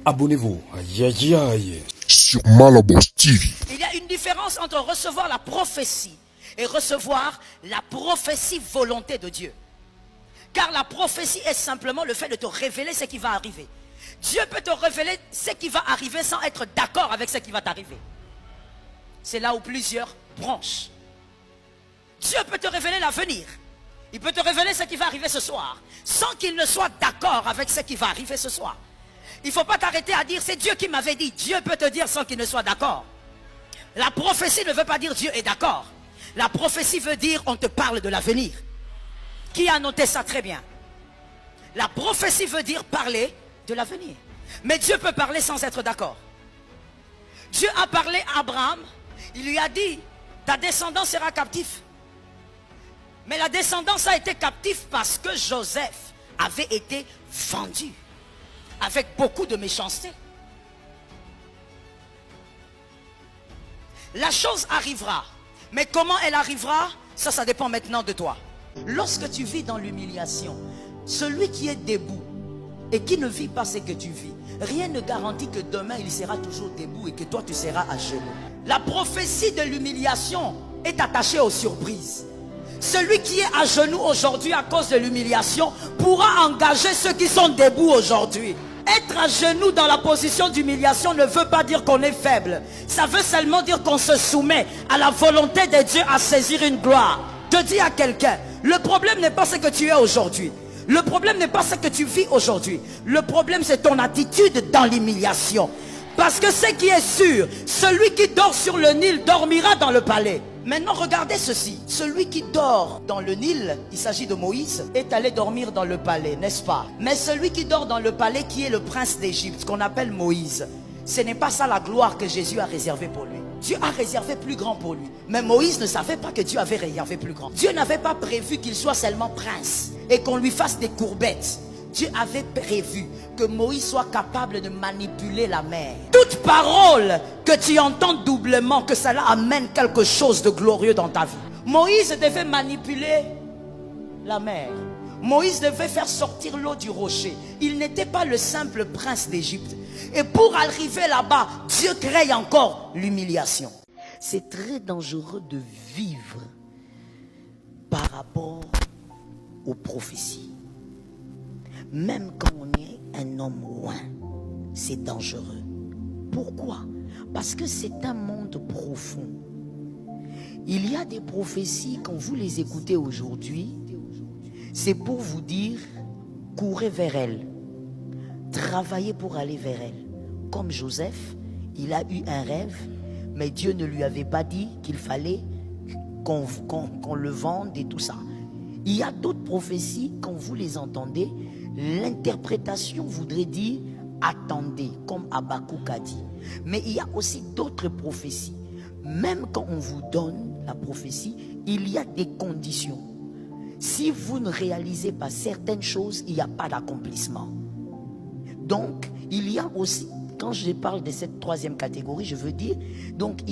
Abonnez-vous. Aïe, aïe, aïe. Sur Malabos TV. Il y a une différence entre recevoir la prophétie et recevoir la prophétie volonté de Dieu. Car la prophétie est simplement le fait de te révéler ce qui va arriver. Dieu peut te révéler ce qui va arriver sans être d'accord avec ce qui va t'arriver. C'est là où plusieurs branchent. Dieu peut te révéler l'avenir. Il peut te révéler ce qui va arriver ce soir, sans qu'il ne soit d'accord avec ce qui va arriver ce soir. Il ne faut pas t'arrêter à dire, c'est Dieu qui m'avait dit. Dieu peut te dire sans qu'il ne soit d'accord. La prophétie ne veut pas dire Dieu est d'accord. La prophétie veut dire, on te parle de l'avenir. Qui a noté ça très bien? La prophétie veut dire parler de l'avenir. Mais Dieu peut parler sans être d'accord. Dieu a parlé à Abraham. Il lui a dit, ta descendance sera captive. Mais la descendance a été captive parce que Joseph avait été vendu. Avec beaucoup de méchanceté. La chose arrivera. Mais comment elle arrivera? Ça dépend maintenant de toi. Lorsque tu vis dans l'humiliation, celui qui est debout et qui ne vit pas ce que tu vis, rien ne garantit que demain il sera toujours debout et que toi tu seras à genoux. La prophétie de l'humiliation est attachée aux surprises. Celui qui est à genoux aujourd'hui à cause de l'humiliation pourra engager ceux qui sont debout aujourd'hui. Être à genoux dans la position d'humiliation ne veut pas dire qu'on est faible. Ça veut seulement dire qu'on se soumet à la volonté de Dieu à saisir une gloire. Je dis à quelqu'un, le problème n'est pas ce que tu es aujourd'hui. Le problème n'est pas ce que tu vis aujourd'hui. Le problème c'est ton attitude dans l'humiliation. Parce que ce qui est sûr, celui qui dort sur le Nil dormira dans le palais. Maintenant regardez ceci, celui qui dort dans le Nil, il s'agit de Moïse, est allé dormir dans le palais, n'est-ce pas? Mais celui qui dort dans le palais, qui est le prince d'Égypte, qu'on appelle Moïse, ce n'est pas ça la gloire que Jésus a réservée pour lui. Dieu a réservé plus grand pour lui. Mais Moïse ne savait pas que Dieu avait réservé plus grand. Dieu n'avait pas prévu qu'il soit seulement prince et qu'on lui fasse des courbettes. Dieu avait prévu que Moïse soit capable de manipuler la mer. Toute parole que tu entends doublement, que cela amène quelque chose de glorieux dans ta vie. Moïse devait manipuler la mer. Moïse devait faire sortir l'eau du rocher. Il n'était pas le simple prince d'Égypte. Et pour arriver là-bas, Dieu crée encore l'humiliation. C'est très dangereux de vivre par rapport aux prophéties. Même quand on est un homme loin, c'est dangereux. Pourquoi? Parce que c'est un monde profond. Il y a des prophéties, quand vous les écoutez aujourd'hui, c'est pour vous dire, courez vers elles. Travaillez pour aller vers elles. Comme Joseph, il a eu un rêve, mais Dieu ne lui avait pas dit qu'il fallait qu'on le vende et tout ça. Il y a d'autres prophéties, quand vous les entendez, l'interprétation voudrait dire attendez, comme Habakkuk a dit. Mais il y a aussi d'autres prophéties. Même quand on vous donne la prophétie, il y a des conditions. Si vous ne réalisez pas certaines choses, il n'y a pas d'accomplissement. Donc, il y a aussi, quand je parle de cette troisième catégorie, je veux dire, donc,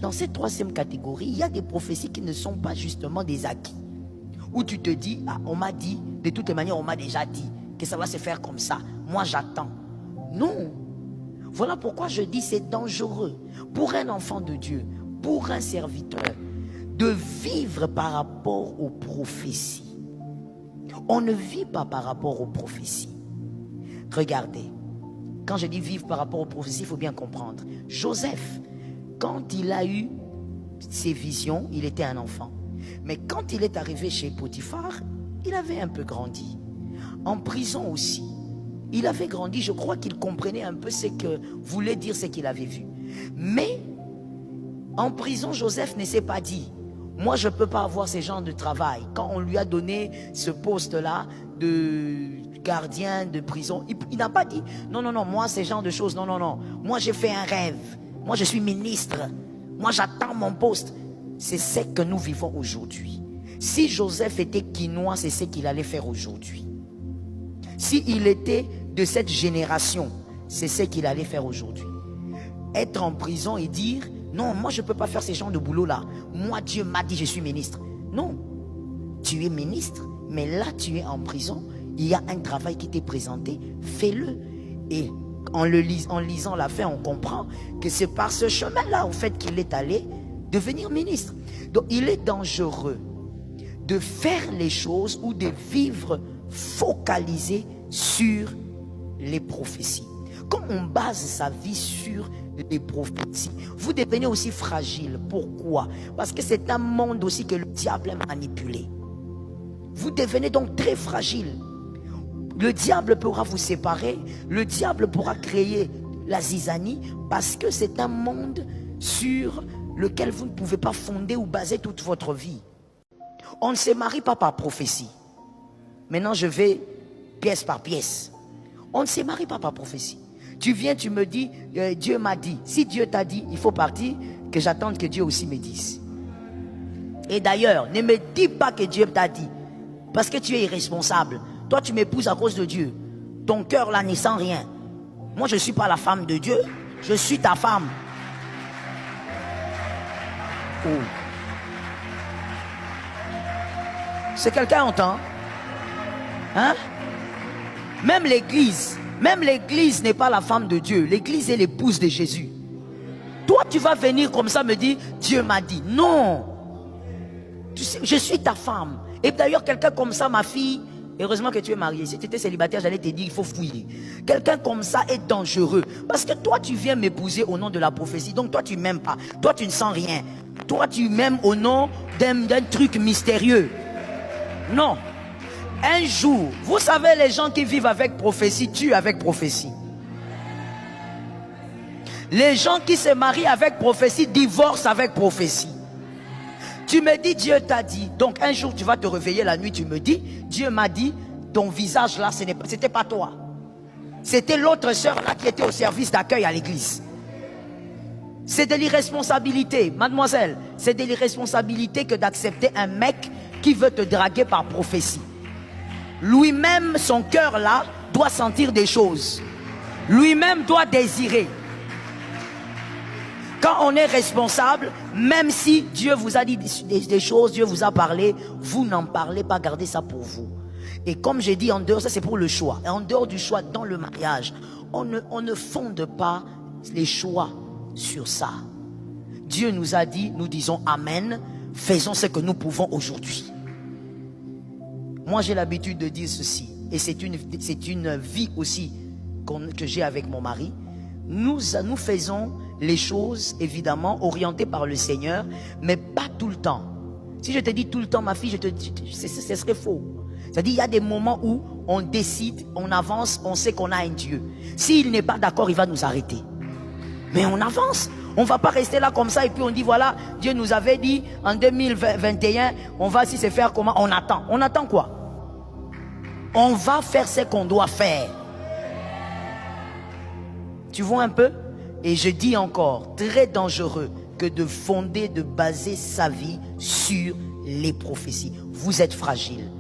dans cette troisième catégorie, il y a des prophéties qui ne sont pas justement des acquis. Où tu te dis, ah, on m'a dit, de toutes les manières, on m'a déjà dit que ça va se faire comme ça. Moi, j'attends. Non. Voilà pourquoi je dis c'est dangereux pour un enfant de Dieu, pour un serviteur, de vivre par rapport aux prophéties. On ne vit pas par rapport aux prophéties. Regardez, quand je dis vivre par rapport aux prophéties, il faut bien comprendre. Joseph, quand il a eu ses visions, il était un enfant. Mais quand il est arrivé chez Potiphar, il avait un peu grandi. En prison aussi, il avait grandi. Je crois qu'il comprenait un peu ce que voulait dire ce qu'il avait vu. Mais en prison, Joseph ne s'est pas dit, moi je ne peux pas avoir ce genre de travail. Quand on lui a donné ce poste-là de gardien de prison, il n'a pas dit, non, non, non, moi ce genre de choses, non, non, non. Moi j'ai fait un rêve. Moi je suis ministre. Moi j'attends mon poste. C'est ce que nous vivons aujourd'hui. Si Joseph était quinois, c'est ce qu'il allait faire aujourd'hui. S'il était de cette génération, c'est ce qu'il allait faire aujourd'hui. Être en prison et dire, non, moi je ne peux pas faire ces genres de boulot-là. Moi, Dieu m'a dit, je suis ministre. Non, tu es ministre, mais là tu es en prison. Il y a un travail qui t'est présenté, fais-le. Et en lisant la fin, on comprend que c'est par ce chemin-là, au fait, qu'il est allé devenir ministre. Donc, il est dangereux de faire les choses ou de vivre focalisé sur les prophéties. Quand on base sa vie sur les prophéties, vous devenez aussi fragile. Pourquoi? Parce que c'est un monde aussi que le diable aime manipuler. Vous devenez donc très fragile. Le diable pourra vous séparer, le diable pourra créer la zizanie, parce que c'est un monde sur lequel vous ne pouvez pas fonder ou baser toute votre vie. On ne se marie pas par prophétie. Maintenant, je vais pièce par pièce. On ne se marie pas par prophétie. Tu viens, tu me dis, Dieu m'a dit. Si Dieu t'a dit, il faut partir, que j'attende que Dieu aussi me dise. Et d'ailleurs, ne me dis pas que Dieu t'a dit, parce que tu es irresponsable. Toi, tu m'épouses à cause de Dieu. Ton cœur là ne sent rien. Moi, je ne suis pas la femme de Dieu. Je suis ta femme. Oh. C'est quelqu'un entend? Hein? Même l'église n'est pas la femme de Dieu. L'église est l'épouse de Jésus. Toi, tu vas venir comme ça me dire, Dieu m'a dit. Non. Tu sais, je suis ta femme. Et d'ailleurs, quelqu'un comme ça, ma fille, heureusement que tu es mariée. Si tu étais célibataire, j'allais te dire, il faut fouiller. Quelqu'un comme ça est dangereux. Parce que toi, tu viens m'épouser au nom de la prophétie. Donc toi, tu ne m'aimes pas. Toi, tu ne sens rien. Toi, tu m'aimes au nom d'un truc mystérieux. Non. Un jour, vous savez, les gens qui vivent avec prophétie, tuent avec prophétie. Les gens qui se marient avec prophétie, divorcent avec prophétie. Tu me dis, Dieu t'a dit. Donc un jour, tu vas te réveiller la nuit, tu me dis, Dieu m'a dit, ton visage là, c'était pas toi. C'était l'autre sœur là qui était au service d'accueil à l'église. C'est de l'irresponsabilité, mademoiselle. C'est de l'irresponsabilité que d'accepter un mec qui veut te draguer par prophétie. Lui-même, son cœur là, doit sentir des choses. Lui-même doit désirer. Quand on est responsable, même si Dieu vous a dit des choses, Dieu vous a parlé, vous n'en parlez pas, gardez ça pour vous. Et comme j'ai dit en dehors, ça c'est pour le choix. Et en dehors du choix, dans le mariage, on ne fonde pas les choix sur ça. Dieu nous a dit, nous disons Amen, faisons ce que nous pouvons aujourd'hui. Moi j'ai l'habitude de dire ceci, et c'est une vie aussi que j'ai avec mon mari. Nous faisons les choses évidemment orientées par le Seigneur, mais pas tout le temps. Si je te dis tout le temps, ma fille, ce serait faux. C'est-à-dire, il y a des moments où on décide, on avance, on sait qu'on a un Dieu. S'il n'est pas d'accord, il va nous arrêter. Mais on avance. On ne va pas rester là comme ça et puis on dit voilà, Dieu nous avait dit en 2021, on va si se faire comment? On attend. On attend quoi? On va faire ce qu'on doit faire. Tu vois un peu? Et je dis encore, très dangereux que de fonder, de baser sa vie sur les prophéties. Vous êtes fragile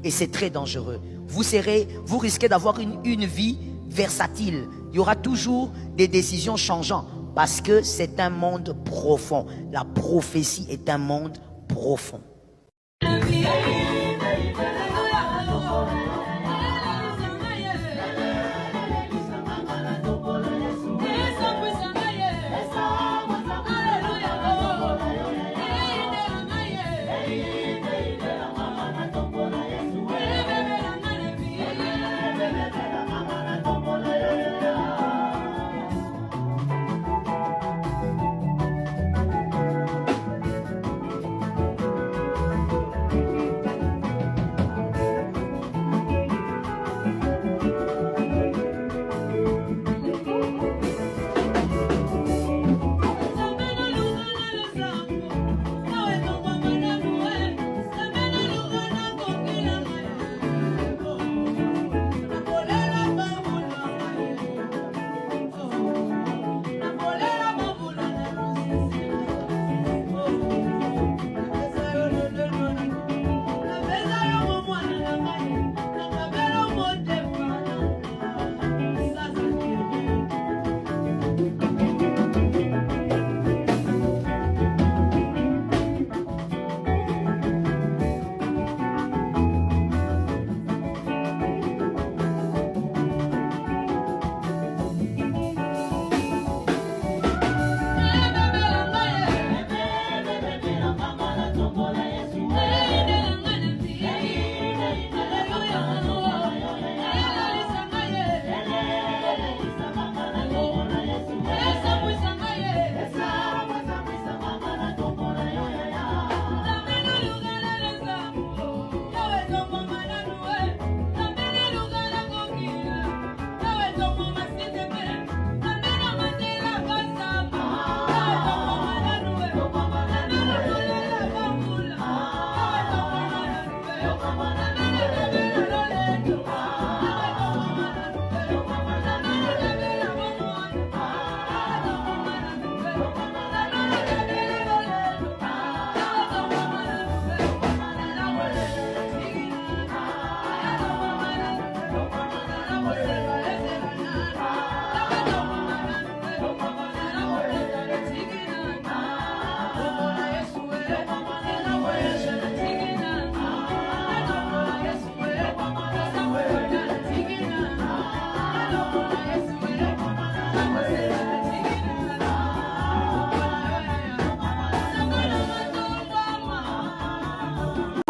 et c'est très dangereux. Vous risquez d'avoir une vie versatile. Il y aura toujours des décisions changeantes parce que c'est un monde profond. La prophétie est un monde profond.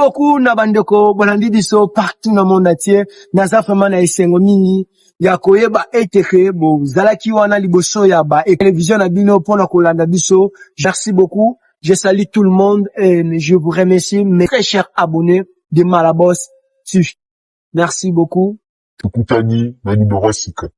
beaucoup na bandeko bolandi biso partout na monde entier. Naza vraiment na esengo mingi ya koyeba eteke bozalaki wana liboso ya ba télévision na bino pona kolanda biso. Merci beaucoup. Je salue tout le monde et je vous remercie mes très chers abonnés de Malabos TV. Merci beaucoup. tukutani na numero ya sika.